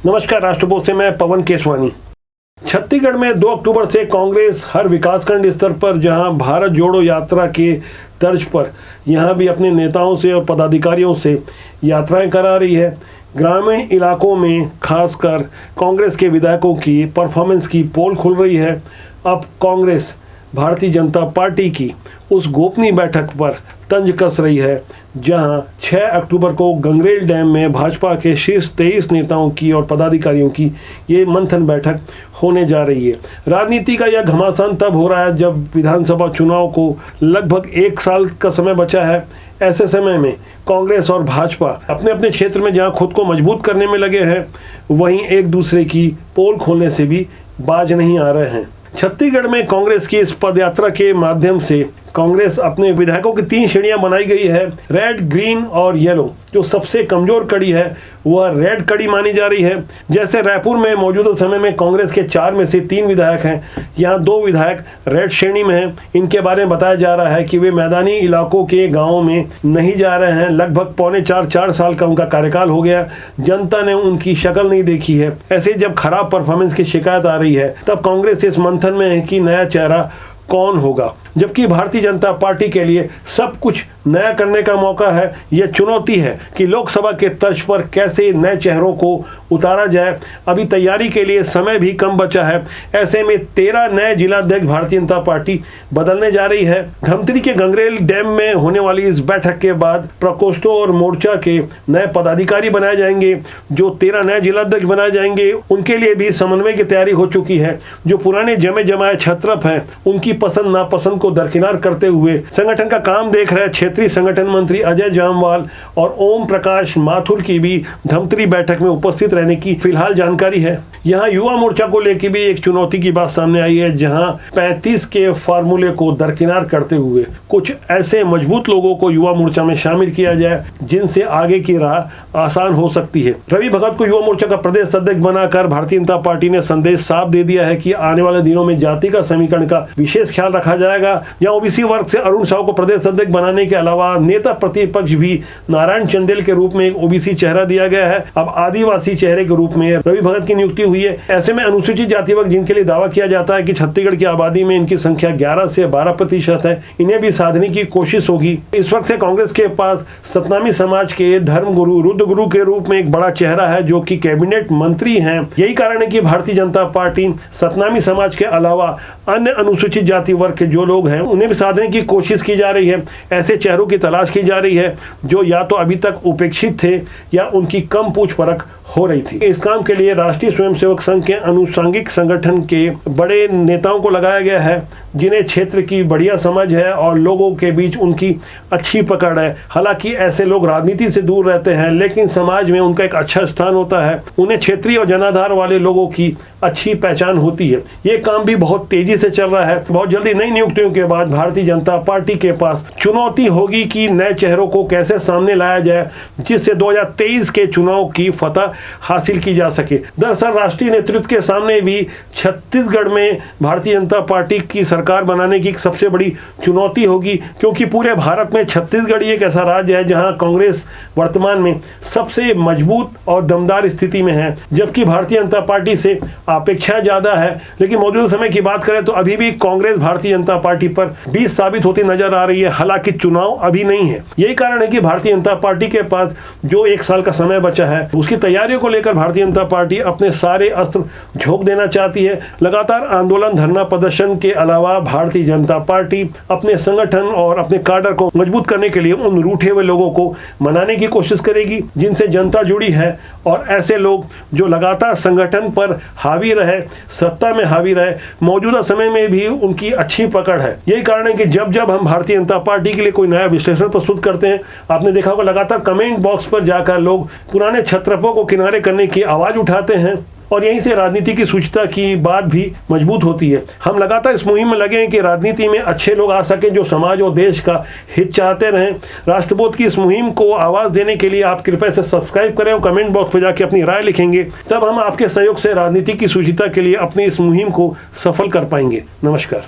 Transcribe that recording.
नमस्कार, राष्ट्रपोस्ट से मैं पवन केसवानी। छत्तीसगढ़ में 2 अक्टूबर से कांग्रेस हर विकासखंड स्तर पर जहां भारत जोड़ो यात्रा के तर्ज पर यहां भी अपने नेताओं से और पदाधिकारियों से यात्राएं करा रही है। ग्रामीण इलाकों में खासकर कांग्रेस के विधायकों की परफॉर्मेंस की पोल खुल रही है। अब कांग्रेस भारतीय जनता पार्टी की उस गोपनीय बैठक पर तंज कस रही है, जहां 6 अक्टूबर को गंगरेल डैम में भाजपा के शीर्ष 23 नेताओं की और पदाधिकारियों की ये मंथन बैठक होने जा रही है। राजनीति का यह घमासान तब हो रहा है जब विधानसभा चुनाव को लगभग 1 साल का समय बचा है। ऐसे समय में कांग्रेस और भाजपा अपने अपने क्षेत्र में जहां खुद को मजबूत करने में लगे हैं, वहीं एक दूसरे की पोल खोलने से भी बाज नहीं आ रहे हैं। छत्तीसगढ़ में कांग्रेस की इस पदयात्रा के माध्यम से कांग्रेस अपने विधायकों की 3 श्रेणियां बनाई गई है, रेड, ग्रीन और येलो। जो सबसे कमजोर कड़ी है वह रेड कड़ी मानी जा रही है। जैसे रायपुर में मौजूदा समय में कांग्रेस के 4 में से 3 विधायक हैं, यहाँ 2 विधायक रेड श्रेणी में हैं। इनके बारे में बताया जा रहा है कि वे मैदानी इलाकों के गाँव में नहीं जा रहे हैं। लगभग पौने 4 साल का उनका कार्यकाल हो गया, जनता ने उनकी शक्ल नहीं देखी है। ऐसे जब खराब परफॉर्मेंस की शिकायत आ रही है, तब कांग्रेस इस मंथन में है कि नया चेहरा कौन होगा, जबकि भारतीय जनता पार्टी के लिए सब कुछ नया करने का मौका है। यह चुनौती है कि लोकसभा के तर्ज पर कैसे नए चेहरों को उतारा जाए। अभी तैयारी के लिए समय भी कम बचा है। ऐसे में 13 नए जिलाध्यक्ष भारतीय जनता पार्टी बदलने जा रही है। धमतरी के गंगरेल डैम में होने वाली इस बैठक के बाद प्रकोष्ठों और मोर्चा के नए पदाधिकारी बनाए जाएंगे। जो 13 नए जिलाध्यक्ष बनाए जाएंगे, उनके लिए भी समन्वय की तैयारी हो चुकी है। जो पुराने जमे जमाए छत्रप हैं, उनकी पसंद नापसंद को दरकिनार करते हुए संगठन का काम देख रहे क्षेत्रीय संगठन मंत्री अजय जामवाल और ओम प्रकाश माथुर की भी धमतरी बैठक में उपस्थित रहने की फिलहाल जानकारी है। यहाँ युवा मोर्चा को लेकर भी एक चुनौती की बात सामने आई है, जहां 35 के फार्मूले को दरकिनार करते हुए कुछ ऐसे मजबूत लोगों को युवा मोर्चा में शामिल किया जाए जिनसे आगे की राह आसान हो सकती है। रवि भगत को युवा मोर्चा का प्रदेश अध्यक्ष बनाकर भारतीय जनता पार्टी ने संदेश साफ दे दिया है कि आने वाले दिनों में जाति का समीकरण का विशेष ख्याल रखा जाएगा। यहाँ ओबीसी वर्ग से अरुण साहू को प्रदेश अध्यक्ष बनाने के अलावा नेता प्रतिपक्ष भी नारायण चंदेल के रूप में एक ओबीसी चेहरा दिया गया है। अब आदिवासी चेहरे के रूप में रवि भगत की नियुक्ति हुई है। ऐसे में अनुसूचित जाति वर्ग जिनके लिए दावा किया जाता है कि छत्तीसगढ़ की आबादी में इनकी संख्या 11 से 12% है, इन्हें भी साधने की कोशिश होगी। इस वक्त से कांग्रेस के पास सतनामी समाज के धर्मगुरु रुद्र गुरु के रूप में एक बड़ा चेहरा है, जो कि कैबिनेट मंत्री हैं। यही कारण है कि भारतीय जनता पार्टी सतनामी समाज के अलावा अन्य अनुसूचित जाति वर्ग के जो लोग हैं, उन्हें भी साधने की कोशिश की जा रही है। ऐसे चेहरों की तलाश की जा रही है जो या तो अभी तक उपेक्षित थे या उनकी कम पूछ परख हो रही थी। इस काम के लिए राष्ट्रीय स्वयंसेवक संघ के अनुषंगिक संगठन के बड़े नेताओं को लगाया गया है, जिन्हें क्षेत्र की बढ़िया समझ है और लोगों के बीच उनकी अच्छी पकड़ है। हालांकि ऐसे लोग राजनीति से दूर रहते हैं, लेकिन समाज में उनका एक अच्छा स्थान होता है। उन्हें क्षेत्रीय और जनाधार वाले लोगों की अच्छी पहचान होती है। ये काम भी बहुत तेजी से चल रहा है। बहुत जल्दी नई नियुक्तियों के बाद भारतीय जनता पार्टी के पास चुनौती होगी कि नए चेहरों को कैसे सामने लाया जाए, जिससे 2023 के चुनाव की फतह हासिल की जा सके। दरअसल राष्ट्रीय नेतृत्व के सामने भी छत्तीसगढ़ में भारतीय जनता पार्टी की सरकार बनाने की सबसे बड़ी चुनौती होगी, क्योंकि पूरे भारत में छत्तीसगढ़ एक ऐसा राज्य है जहां कांग्रेस वर्तमान में सबसे मजबूत और दमदार स्थिति में है, जबकि भारतीय जनता पार्टी से अपेक्षा ज्यादा है। लेकिन मौजूदा समय की बात करें तो अभी भी कांग्रेस भारतीय जनता पार्टी पर 20 साबित होती नजर आ रही है। हालांकि चुनाव अभी नहीं है। यही कारण है कि भारतीय जनता पार्टी के पास जो 1 साल का समय बचा है, उसकी तैयारियों को लेकर भारतीय जनता पार्टी अपने सारे अस्त्र झोंक देना चाहती है। लगातार आंदोलन, धरना प्रदर्शन के अलावा भारतीय जनता पार्टी अपने संगठन और अपने काडर को मजबूत करने के लिए उन रूठे हुए लोगों को मनाने की कोशिश करेगी जिनसे जनता जुड़ी है, और ऐसे लोग जो लगातार संगठन पर हावी रहे, सत्ता में हावी रहे, मौजूदा समय में भी उनकी अच्छी पकड़ है। यही कारण है कि जब जब हम भारतीय जनता पार्टी के लिए कोई नया विश्लेषण प्रस्तुत करते हैं, आपने देखा होगा लगातार कमेंट बॉक्स पर जाकर लोग पुराने छत्रपों को किनारे करने की आवाज उठाते हैं, और यहीं से राजनीति की सूचिता की बात भी मजबूत होती है। हम लगातार इस मुहिम में लगे हैं कि राजनीति में अच्छे लोग आ सकें जो समाज और देश का हित चाहते रहें। राष्ट्रबोध की इस मुहिम को आवाज देने के लिए आप कृपया से सब्सक्राइब करें और कमेंट बॉक्स पर जाके अपनी राय लिखेंगे, तब हम आपके सहयोग से राजनीति की सूचिता के लिए अपनी इस मुहिम को सफल कर पाएंगे। नमस्कार।